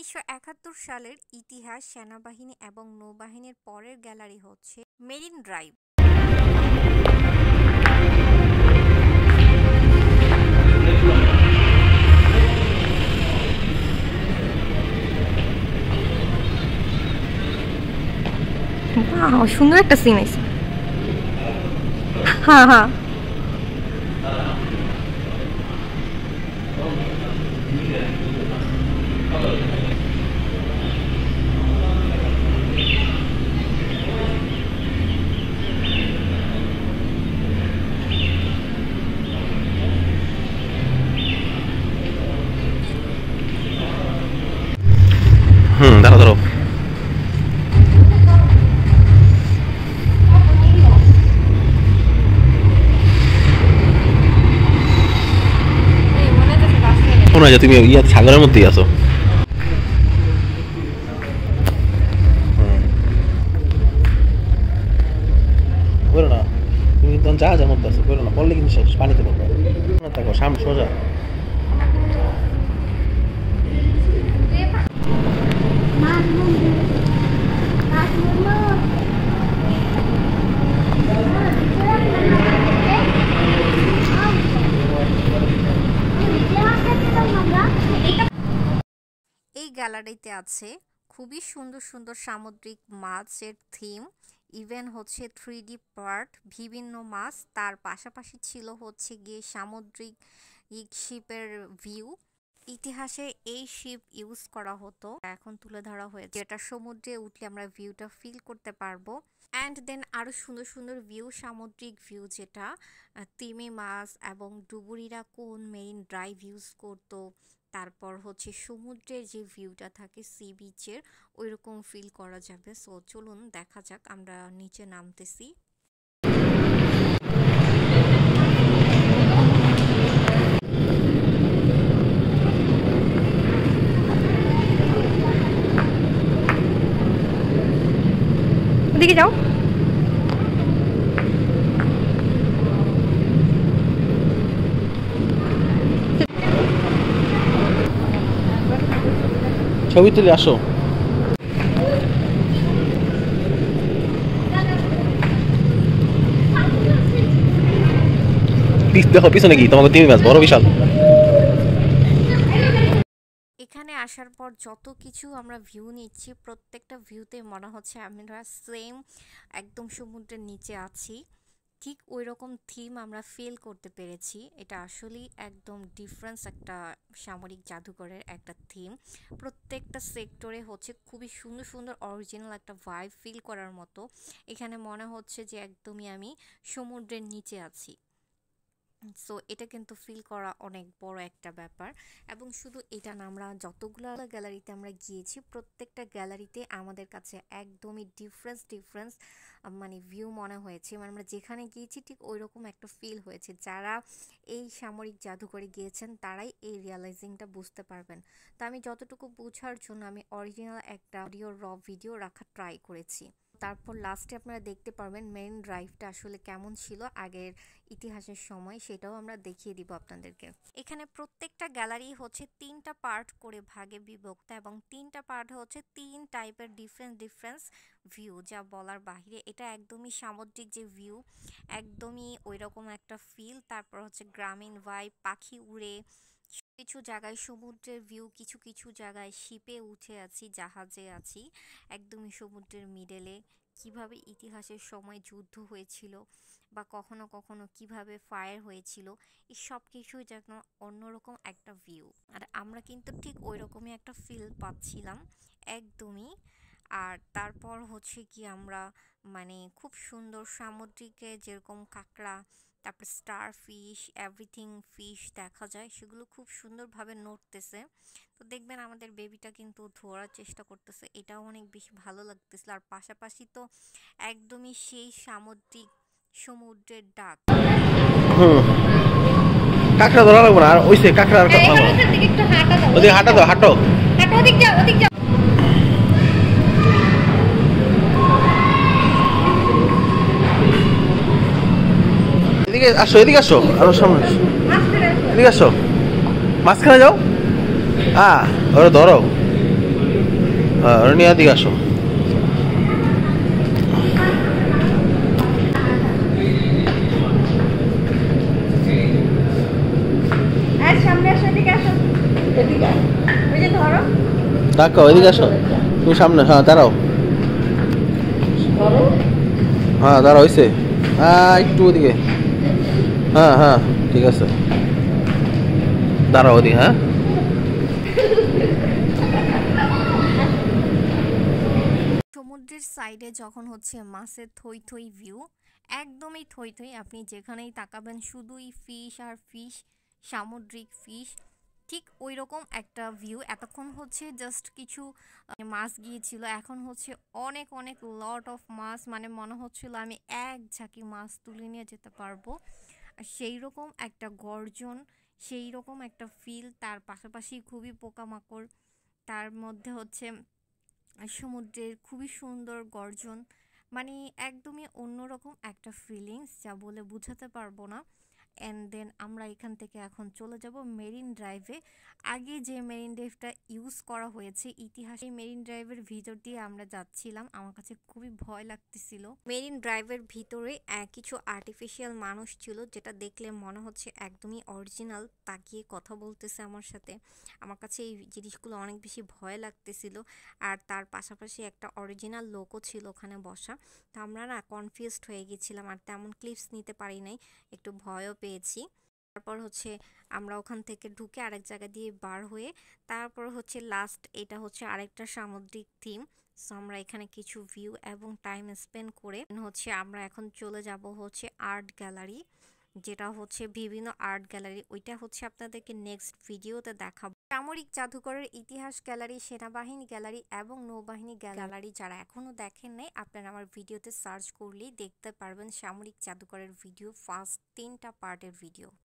1971 সালের ইতিহাস, সেনাবাহিনী এবং নৌবাহিনীর পরের গ্যালারি হচ্ছে মেরিন ড্রাইভ। সুন্দর একটা সিন আছে। হ্যাঁ হ্যাঁ, দাঁড়া ধরো। মনে হয় তুমি সাগরের মধ্যেই আছো। বলো না, তুমি কিন্তু জাহাজের মধ্যে আছো, বলো না, পড়লে কিন্তু শেষ, পানিতে পড়বে। থাকো সামনে সোজা। এই গ্যালারিতে আছে খুবই সুন্দর সুন্দর সামুদ্রিক মাছের থিম, ইভেন হচ্ছে 3D পার্ট, বিভিন্ন মাছ। তার পাশাপাশি ছিল হচ্ছে গিয়ে সামুদ্রিক শিপের ভিউ। ইতিহাসে এই শিপ ইউজ করা হতো, এখন তুলে ধরা হয়েছে, এটা সমুদ্রে উঠলে আমরা ভিউটা ফিল করতে পারবো। অ্যান্ড দেন আরও সুন্দর সুন্দর ভিউ, সামুদ্রিক ভিউ, যেটা তিমি মাছ এবং ডুবুরিরা কোন মেরিন ড্রাইভ ইউজ করতো। তারপর হচ্ছে সমুদ্রের যে ভিউটা থাকে সি বিচের, ওই রকম ফিল করা যাবে। সো চলুন দেখা যাক, আমরা নিচে নামতেছি। ওদিকে যাও। ছবি তুলে আসো। দেখো পিছনে কি তোমাকে তিমি মাছ, বড় বিশাল। এখানে আসার পর যত কিছু আমরা ভিউ নিচ্ছি, প্রত্যেকটা ভিউতে মনে হচ্ছে আমরা সেম একদম সমুদ্রের নিচে আছি। ঠিক ওই রকম থিম আমরা ফিল করতে পেরেছি। এটা আসলেই একদম ডিফারেন্স একটা সামরিক জাদুঘরের একটা থিম। প্রত্যেকটা সেক্টরে হচ্ছে খুবই সুন্দর সুন্দর অরিজিনাল একটা ভাইব ফিল করার মতো। এখানে মনে হচ্ছে যে একদমই আমি সমুদ্রের নিচে আছি। সো এটা কিন্তু ফিল করা অনেক বড় একটা ব্যাপার। এবং শুধু এটা না, আমরা যতগুলো গ্যালারিতে আমরা গিয়েছি, প্রত্যেকটা গ্যালারিতে আমাদের কাছে একদমই ডিফারেন্স মানে ভিউ মনে হয়েছে। মানে আমরা যেখানে গিয়েছি ঠিক ওই রকম একটা ফিল হয়েছে। যারা এই সামরিক জাদুঘরে গিয়েছেন তারাই এই রিয়ালাইজিংটা বুঝতে পারবেন। তো আমি যতটুকু বোঝার জন্য আমি অরিজিনাল একটা ভিডিও রাখার ট্রাই করেছি। তারপর লাস্টে আপনারা দেখতে পারবেন মেরিন ড্রাইভটা আসলে কেমন ছিল আগের ইতিহাসের সময়, সেটাও আমরা দেখিয়ে দিব আপনাদেরকে। এখানে প্রত্যেকটা গ্যালারি হচ্ছে 3টা পার্ট করে ভাগে বিভক্ত, এবং 3টা পার্ট হচ্ছে 3 টাইপের ডিফারেন্স ভিউ, যা বলার বাহিরে। এটা একদমই সামুদ্রিক যে ভিউ, একদমই ওই রকম একটা ফিল। তারপর হচ্ছে গ্রামীণ ভাইব, পাখি উড়ে, কিছু জায়গায় সমুদ্রের ভিউ, কিছু কিছু জায়গায় শিপে উঠে আছি, জাহাজে আছি, একদমই সমুদ্রের মিডলে। কিভাবে ইতিহাসের সময় যুদ্ধ হয়েছিল বা কখনো কখনো কিভাবে ফায়ার হয়েছিল, এই সব কিছুই যেন অন্যরকম একটা ভিউ। আর আমরা কিন্তু ঠিক ওই রকমই একটা ফিল পাচ্ছিলাম একদমই। আর তারপর হচ্ছে কি আমরা মানে খুব সুন্দর সামুদ্রিকে যেরকম কাঁকড়া, তারপর স্টার ফিশ, এভরিথিং ফিশ দেখা যায়, সেগুলো খুব সুন্দরভাবে নড়তেছে। তো দেখবেন আমাদের বেবিটা কিন্তু ধরার চেষ্টা করতেছে, এটাও অনেক বেশি ভালো লাগতেছিল। আর পাশাপাশি তো একদমই সেই সামুদ্রিক সমুদ্রের ডাক। কাঁকড়া ধরা লাগবে না, আর ওই সে কাঁকড়া আর ওদিকে হাঁটা দাও, হাঁটো ওদিক যাও। এদিকে আসো, আরো সামনে এদিকে আসো, মাঝখানে যাও। ওরা ধরো। হ্যাঁ ওরা নিয়ে এদিকে আসো। সামনে আসো, এদিকে আসো, এদিকে ওই যে ধরো, ডাকো এদিকে আসো, তুমি সামনে, হ্যাঁ দাঁড়াও, হ্যাঁ দাঁড়াও হয়েছে, একটু ওদিকে, হ্যাঁ হ্যাঁ ঠিক আছে, দাঁড়াও ওদিকে, হ্যাঁ সমুদ্রের সাইডে যখন হচ্ছে মাছের থই থই ভিউ, একদমই থই থই, আপনি যেখানেই তাকাবেন শুধুই ফিশ আর ফিশ, সামুদ্রিক ফিশ। ঠিক ওই রকম একটা ভিউ। এতক্ষণ হচ্ছে জাস্ট কিছু মাছ গিয়েছিল, এখন হচ্ছে অনেক অনেক লট অফ মাছ, মানে মনে হচ্ছিল আমি এক ঝাঁকি মাছ তুলে নিয়ে যেতে পারবো। আর সেই রকম একটা গর্জন, সেই রকম একটা ফিল, তার পাশাপাশি খুবই পোকামাকড়, তার মধ্যে হচ্ছে সমুদ্রের খুবই সুন্দর গর্জন, মানে একদমই অন্যরকম একটা ফিলিংস যা বলে বোঝাতে পারবো না। অ্যান্ড দেন আমরা এখান থেকে এখন চলে যাব মেরিন ড্রাইভে। আগে যে মেরিন ড্রাইভটা ইউজ করা হয়েছে ইতিহাসে, মেরিন ড্রাইভের ভিতর দিয়ে আমরা যাচ্ছিলাম, আমার কাছে খুবই ভয় লাগতেছিল। মেরিন ড্রাইভের ভিতরে কিছু আর্টিফিশিয়াল মানুষ ছিল, যেটা দেখলে মনে হচ্ছে একদমই অরিজিনাল, তাকিয়ে কথা বলতেছে আমার সাথে। আমার কাছে এই জিনিসগুলো অনেক বেশি ভয় লাগতেছিল। আর তার পাশাপাশি একটা অরিজিনাল লোকও ছিল ওখানে বসা। তো আমরা না কনফিউজড হয়ে গেছিলাম, আর তেমন ক্লিপস নিতে পারি নাই, একটু ভয়ও পেয়েছি। তারপর হচ্ছে আমরা ওখান থেকে ঢুকে আরেক জায়গা দিয়ে বার হয়ে, তারপর হচ্ছে লাস্ট, এটা হচ্ছে আরেকটা সামুদ্রিক থিম। সো আমরা এখানে কিছু ভিউ এবং টাইম স্পেন্ড করে হচ্ছে আমরা এখন চলে যাব হচ্ছে আর্ট গ্যালারি, যেটা হচ্ছে বিভিন্ন আর্ট গ্যালারি, ওইটা হচ্ছে আপনাদেরকে নেক্সট ভিডিওতে দেখাবো। সামরিক জাদুঘরের ইতিহাস গ্যালারি, সেনাবাহিনী গ্যালারি এবং নৌবাহিনী গ্যালারি, যারা এখনো দেখেন নাই আপনারা আমার ভিডিওতে সার্চ করলেই দেখতে পারবেন সামরিক জাদুঘরের ভিডিও, ফার্স্ট 3টা পার্টের ভিডিও।